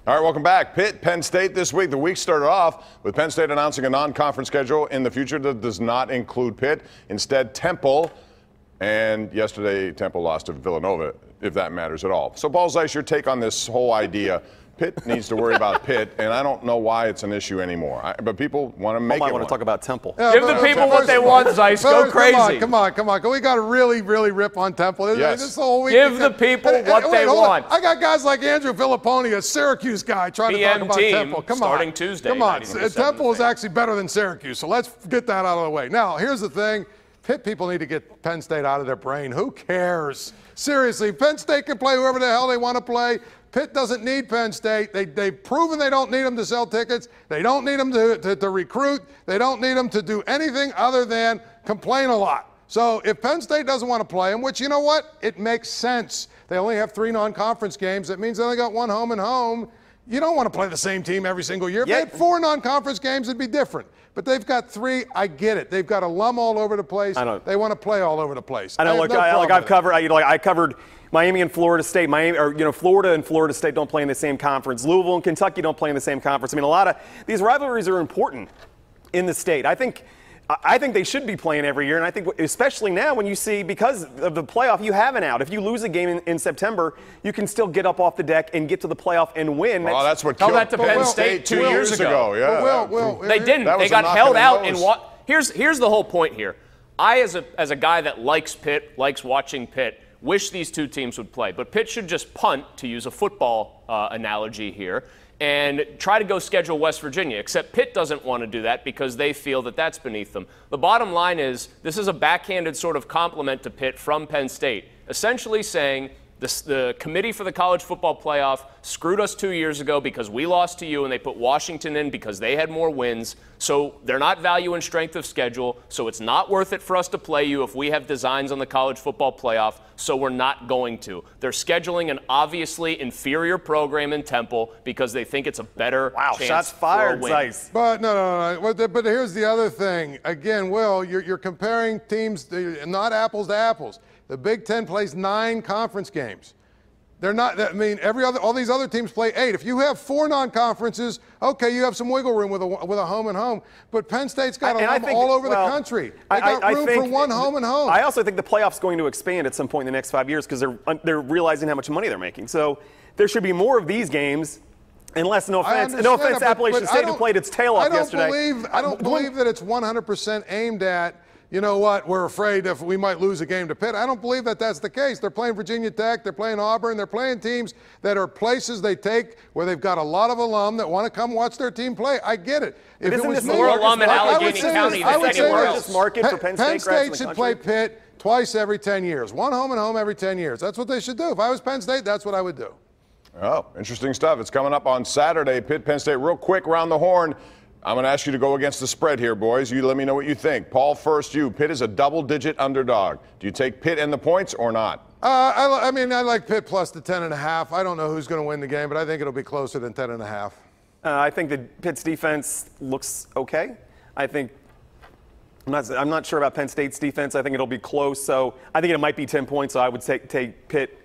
All right, welcome back. Pitt, Penn State this week. The week started off with Penn State announcing a non-conference schedule in the future that does not include Pitt. Instead, Temple. And yesterday, Temple lost to Villanova, if that matters at all. So, Paul Zeise, your take on this whole idea. Pitt needs to worry about Pitt, and I don't know why it's an issue anymore. But people want to make it. I want to talk about Temple. Yeah, give the people what they want, Zeise. Go crazy. Come on. We got to really rip on Temple. Yes. This whole week. Give the people what they want. I got guys like Andrew Filipponi, a Syracuse guy, trying to talk about Temple. Come on. Starting Tuesday. Come on. Temple is actually better than Syracuse, so let's get that out of the way. Now, here's the thing. Pitt people need to get Penn State out of their brain. Who cares? Seriously, Penn State can play whoever the hell they want to play. Pitt doesn't need Penn State. They've proven they don't need them to sell tickets. They don't need them to recruit. They don't need them to do anything other than complain a lot. So if Penn State doesn't want to play them, which, you know what? It makes sense. They only have 3 non-conference games. That means they only got 1 home and home. You don't want to play the same team every single year. If they had 4 non-conference games, it'd be different. But they've got 3. I get it. They've got alum all over the place. They want to play all over the place. I know. Look, I covered Miami and Florida State. Florida and Florida State don't play in the same conference. Louisville and Kentucky don't play in the same conference. I mean, a lot of these rivalries are important in the state. I think they should be playing every year, and I think especially now when you see, because of the playoff, you have an out. If you lose a game in September, you can still get up off the deck and get to the playoff and win. Well, that's what killed that to Penn State 2 years ago. Yeah. They didn't. They got held out in what? Here's the whole point here. I, as a guy that likes Pitt, likes watching Pitt, wish these 2 teams would play. But Pitt should just punt, to use a football analogy here, and try to go schedule West Virginia, except Pitt doesn't want to do that because they feel that that's beneath them. The bottom line is this is a backhanded sort of compliment to Pitt from Penn State, essentially saying the committee for the college football playoff screwed us 2 years ago because we lost to you, and they put Washington in because they had more wins. So they're not valuing strength of schedule, so it's not worth it for us to play you if we have designs on the college football playoff, so we're not going to. They're scheduling an obviously inferior program in Temple because they think it's a better chance shots fired, for a win. Zeise. But no. But here's the other thing. Again, Will, you're comparing teams, not apples to apples. The Big Ten plays 9 conference games. They're not. I mean, all these other teams play 8. If you have 4 non-conferences, okay, you have some wiggle room with a home and home. But Penn State's got all over the country. They got room for 1 home and home. I also think the playoff's going to expand at some point in the next 5 years because they're realizing how much money they're making. So there should be more of these games. Unless, no offense, Appalachian State who played its tail off yesterday. I don't believe that it's 100% aimed at, you know what, we're afraid if we might lose a game to Pitt. I don't believe that that's the case. They're playing Virginia Tech. They're playing Auburn. They're playing teams that are places they take where they've got a lot of alum that want to come watch their team play. I get it. If isn't this more alum in Allegheny County than anywhere else? Market for Penn State, State should play Pitt twice every 10 years. 1 home and home every 10 years. That's what they should do. If I was Penn State, that's what I would do. Oh, interesting stuff. It's coming up on Saturday. Pitt, Penn State, real quick, round the horn. I'm going to ask you to go against the spread here, boys. You let me know what you think. Paul, first you. Pitt is a double-digit underdog. Do you take Pitt and the points or not? I like Pitt plus the 10.5. I don't know who's going to win the game, but I think it'll be closer than 10.5. I think that Pitt's defense looks okay. I'm not sure about Penn State's defense. I think it'll be close. So I think it might be 10 points. So I would take Pitt,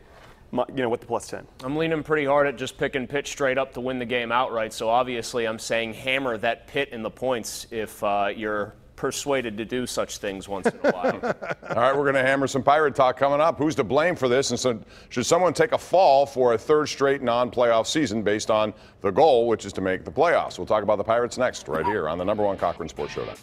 with the plus 10. I'm leaning pretty hard at just picking Pitt straight up to win the game outright. So obviously I'm saying hammer that Pitt in the points if you're persuaded to do such things once in a while. All right, we're going to hammer some Pirate talk coming up. Who's to blame for this? And so should someone take a fall for a 3rd straight non-playoff season based on the goal, which is to make the playoffs? We'll talk about the Pirates next, right here on the #1 Cochran Sports Showdown.